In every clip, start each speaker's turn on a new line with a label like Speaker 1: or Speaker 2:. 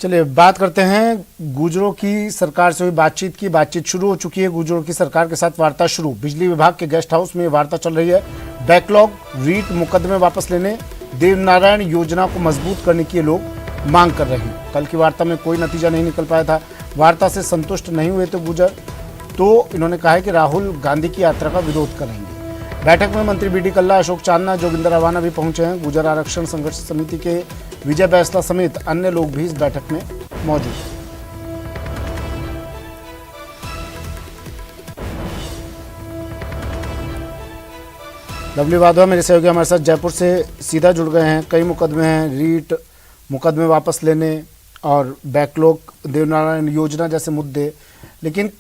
Speaker 1: चलिए बात करते हैं गुर्जरों की सरकार से हुई बातचीत शुरू हो चुकी है। गुर्जरों की सरकार के साथ वार्ता शुरू। बिजली विभाग के गेस्ट हाउस में वार्ता चल रही है। बैकलॉग रीट मुकदमे वापस लेने, देवनारायण योजना को मजबूत करने की ये लोग मांग कर रहे हैं। कल की वार्ता में कोई नतीजा नहीं निकल पाया था। वार्ता से संतुष्ट नहीं हुए थे गुर्जर, तो इन्होंने कहा है कि राहुल गांधी की यात्रा का विरोध करेंगे। बैठक में मंत्री बी.डी. कल्ला, अशोक चांदना, जोगिंदर रवाना भी पहुंचे हैं। गुर्जर आरक्षण संघर्ष समिति के विजय बैसला समेत अन्य लोग भी इस बैठक में मौजूद हैं। लवली वाधवा मेरे सहयोगी हमारे साथ जयपुर से सीधा जुड़ गए हैं। कई मुकदमे हैं, रीट मुकदमे वापस लेने और बैकलॉग देवनारायण योजना जैसे मुद्दे, लेकिन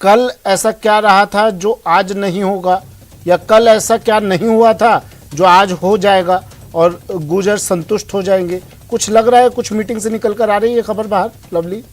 Speaker 1: कल ऐसा क्या रहा था जो आज नहीं होगा, या कल ऐसा क्या नहीं हुआ था जो आज हो जाएगा और गुर्जर संतुष्ट हो जाएंगे? कुछ लग रहा है, कुछ मीटिंग से निकल कर आ रही है खबर बाहर, लवली?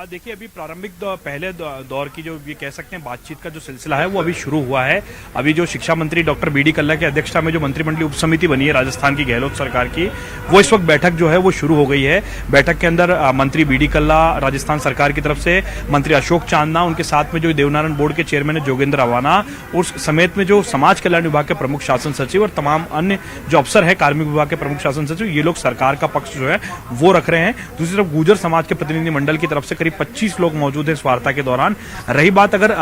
Speaker 2: देखिए, अभी प्रारंभिक पहले दौर की जो ये कह सकते हैं बातचीत का जो सिलसिला है वो अभी शुरू हुआ है। अभी जो शिक्षा मंत्री डॉक्टर बी.डी. कल्ला की अध्यक्षता में जो मंत्रिमंडलीय उपसमिति बनी है राजस्थान की गहलोत सरकार की, वो इस वक्त बैठक जो है वो शुरू हो गई है। बैठक के अंदर मंत्री बी.डी. कल्ला राजस्थान सरकार की तरफ से, मंत्री अशोक चांदना, उनके साथ में जो देवनारायण बोर्ड के चेयरमैन है जोगिंदर रवाना, और समेत में जो समाज कल्याण विभाग के प्रमुख शासन सचिव और तमाम अन्य जो अफसर है, कार्मिक विभाग के प्रमुख शासन सचिव, ये लोग सरकार का पक्ष जो है वो रख रहे हैं। दूसरी तरफ गुर्जर समाज के प्रतिनिधि मंडल की तरफ से करीब 25 लोग मौजूद हैं इस वार्ता के दौरान। रही बात अगर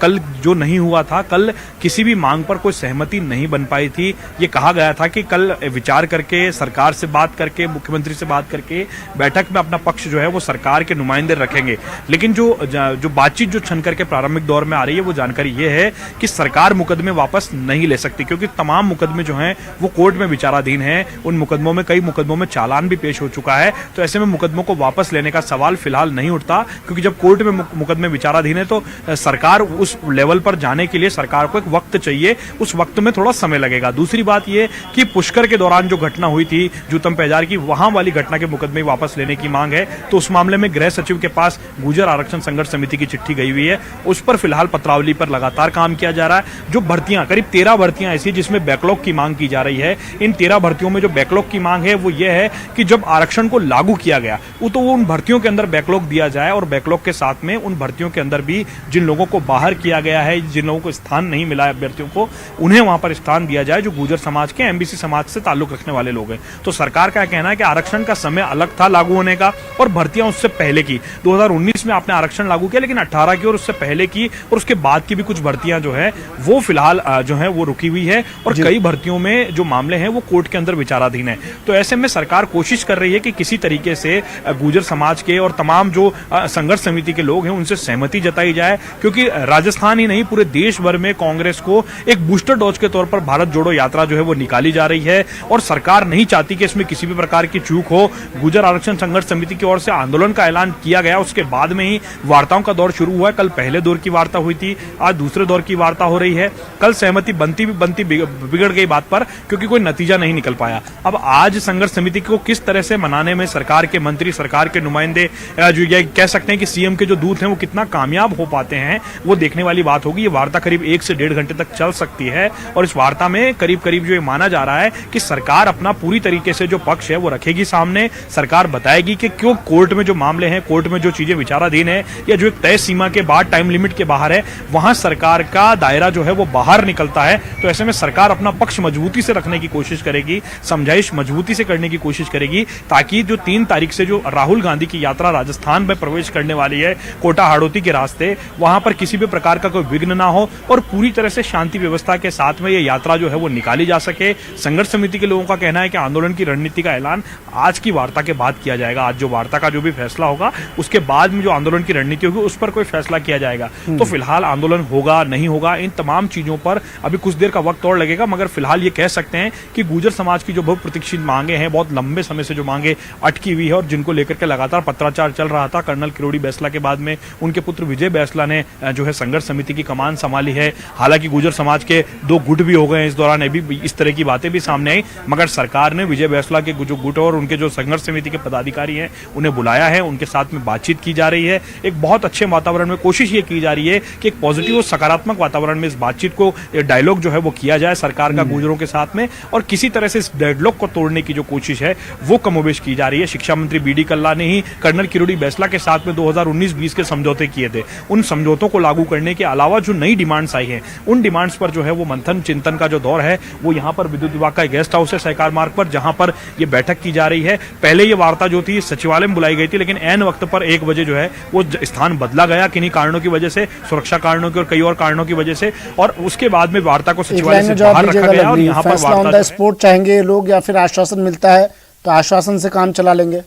Speaker 2: कल जो नहीं हुआ था, कल किसी भी मांग पर कोई सहमति नहीं बन पाई थी। ये कहा गया था कि कल विचार करके, सरकार से बात करके, मुख्यमंत्री से बात करके बैठक में अपना पक्ष जो है वो सरकार के नुमाइंदे रखेंगे। लेकिन जो बातचीत जो छन करके प्रारंभिक दौर में आ रही है वो जानकारी ये है कि सरकार मुकदमे वापस नहीं ले सकती, क्योंकि तमाम मुकदमे जो हैं वो कोर्ट में विचाराधीन है। उन मुकदमों में, कई मुकदमों में चालान भी पेश हो चुका है। तो ऐसे में मुकदमों को वापस लेने का सवाल फिलहाल नहीं उठता, क्योंकि जब कोर्ट में मुकदमे विचाराधीन है तो सरकार उस लेवल पर जाने के लिए सरकार को एक वक्त चाहिए, उस वक्त में थोड़ा समय लगेगा। दूसरी बात यह कि पुष्कर के दौरान जो घटना हुई थी जूतम पेजार की, वहां वाली घटना के मुकदमे वापस लेने की मांग है। तो उस मामले में गृह सचिव के पास गुर्जर आरक्षण संघर्ष समिति की चिट्ठी गई हुई है, उस पर फिलहाल पत्रावली पर लगातार काम किया जा रहा है। जो भर्तियां, करीब 13 भर्तियां ऐसी जिसमें बैकलॉग की मांग की जा रही है। इन 13 भर्तियों में जो बैकलॉग की मांग है वो ये है कि जब आरक्षण को लागू किया गया तो उन भर्तियों के अंदर बैकलॉग दिया जाए, और बैकलॉग के साथ में उन भर्तियों के अंदर भी जिन लोगों को बाहर किया गया है, जिन लोगों को स्थान नहीं मिला है अभ्यर्थियों को, उन्हें वहां पर स्थान दिया जाए जो गुर्जर समाज के, एमबीसी समाज से ताल्लुक रखने वाले लोग हैं। तो सरकार का कहना है कि आरक्षण का समय अलग था लागू होने का, और भर्तियां उससे पहले की। 2019 में आपने आरक्षण लागू किया, लेकिन 18 की और उससे पहले की और उसके बाद की भी कुछ भर्तियां जो है वो फिलहाल जो है वो रुकी हुई है, और कई भर्तियों में जो मामले हैं वो कोर्ट के अंदर विचाराधीन है। तो ऐसे में सरकार कोशिश कर रही है कि किसी तरीके से गुर्जर समाज के और तमाम जो संघर्ष समिति के लोग हैं उनसे सहमति जताई जाए, क्योंकि राजस्थान ही नहीं पूरे देश भर में कांग्रेस को एक बूस्टर डोज के तौर पर भारत जोड़ो यात्रा जो है वो निकाली जा रही है, और सरकार नहीं चाहती कि इसमें किसी भी प्रकार की चूक हो। गुर्जर आरक्षण संघर्ष समिति की ओर से आंदोलन का ऐलान किया गया, उसके बाद में ही वार्ताओं का दौर शुरू हुआ है। कल पहले दौर की वार्ता हुई थी, आज दूसरे दौर की वार्ता हो रही है। कल सहमति बनती बिगड़ गई बात पर, क्योंकि कोई नतीजा नहीं निकल पाया। अब आज संघर्ष समिति को किस तरह से मनाने में सरकार के मंत्री, सरकार के नुमाइंदे, जो ये कह सकते हैं कि सीएम के जो दूत हैं वो कितना कामयाब हो पाते हैं, वो देखने वाली बात होगी। ये वार्ता करीब 1 से 1.5 घंटे तक चल सकती है, और इस वार्ता में करीब करीब जो ये माना जा रहा है कि सरकार अपना पूरी तरीके से जो पक्ष है वो रखेगी सामने। सरकार बताएगी कि क्यों कोर्ट में जो मामले हैं, कोर्ट में जो चीजें विचाराधीन है, या जो एक तय सीमा के बाद, टाइम लिमिट के बाहर है, वहां सरकार का दायरा जो है वो बाहर निकलता है। तो ऐसे में सरकार अपना पक्ष मजबूती से रखने की कोशिश करेगी, समझाइश मजबूती से करने की कोशिश करेगी, ताकि जो 3 तारीख से जो राहुल गांधी की यात्रा राजस्थान में प्रवेश करने वाली है, कोटा हाड़ौती के रास्ते, वहां पर किसी भी प्रकार का कोई विघ्न ना हो, और पूरी तरह से शांति व्यवस्था के साथ में ये यात्रा जो है वो निकाली जा सके। संघर्ष समिति के लोगों का कहना है कि आंदोलन की रणनीति का ऐलान आज की वार्ता के बाद किया जाएगा। आज जो वार्ता का जो भी फैसला होगा उसके बाद में जो आंदोलन की रणनीति होगी उस पर कोई फैसला किया जाएगा। तो फिलहाल आंदोलन होगा नहीं होगा, इन तमाम चीजों पर अभी कुछ देर का वक्त और लगेगा, मगर फिलहाल ये कह सकते हैं कि गुर्जर समाज की जो बहुप्रतीक्षित मांगे हैं, बहुत लंबे समय से जो मांगे अटकी हुई है और जिनको लेकर के लगातार पत्राचार चल रहा था, कर्नल किरोड़ी बैसला के बाद में उनके पुत्र विजय बैसला ने जो है संघर्ष समिति की कमान संभाली है। हालांकि गुर्जर समाज के 2 गुट भी हो गए इस दौरान, अभी इस तरह की बातें भी सामने आई, मगर सरकार ने विजय बैसला के जो गुट और उनके जो संघर्ष समिति के पदाधिकारी हैं उन्हें बुलाया है, उनके साथ में बातचीत की जा रही है। एक बहुत अच्छे वातावरण में कोशिश ये की जा रही है कि एक पॉजिटिव और सकारात्मक वातावरण में इस बातचीत को, डायलॉग जो है वो किया जाए सरकार का गुर्जरों के साथ में, और किसी तरह से इस डेडलॉक को तोड़ने की जो कोशिश है वो कमोबेश की जा रही है। शिक्षा मंत्री बीडी कल्ला ने ही कर्नल किरोड़ी बैसला के साथ में 2019-20 के समझौते किए थे। उन समझौतों को लागू करने के अलावा जो नई डिमांड्स आई हैं, उन डिमांड्स पर जो है वो मंथन चिंतन का जो दौर है वो यहाँ पर विद्युत विभाग का गेस्ट हाउस है सहकार मार्ग पर, जहां पर ये बैठक की जा रही है। पहले ये वार्ता जो थी सचिवालय में बुलाई गई थी, लेकिन ऐन वक्त पर 1 बजे जो है वो स्थान बदला गया किन्हीं कारणों की वजह से, सुरक्षा कारणों की और कई और कारणों की वजह से, और उसके बाद में वार्ता को सचिवालय से बाहर रखा गया और यहाँ पर वार्ता
Speaker 1: स्पोर्ट चाहेंगे लोग या फिर आश्वासन मिलता है तो आश्वासन से काम चला लेंगे।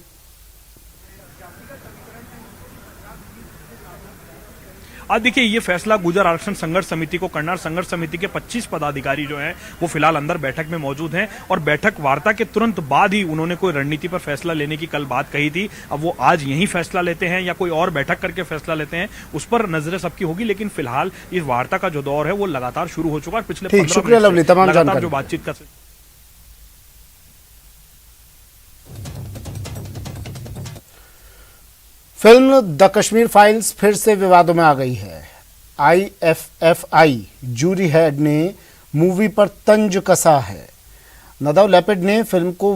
Speaker 2: आज देखिए ये फैसला गुर्जर आरक्षण संघर्ष समिति को करना, संघर्ष समिति के 25 पदाधिकारी जो हैं वो फिलहाल अंदर बैठक में मौजूद हैं, और बैठक वार्ता के तुरंत बाद ही उन्होंने कोई रणनीति पर फैसला लेने की कल बात कही थी। अब वो आज यही फैसला लेते हैं या कोई और बैठक करके फैसला लेते हैं, उस पर नजरें सबकी होगी। लेकिन फिलहाल इस वार्ता का जो दौर है वो लगातार शुरू हो चुका है। पिछले 15 मिनट से लगातार जो बातचीत का
Speaker 1: फिल्म द कश्मीर फाइल्स फिर से विवादों में आ गई है। IFFI जूरी हेड ने मूवी पर तंज कसा है। नदाव लेपिड ने फिल्म को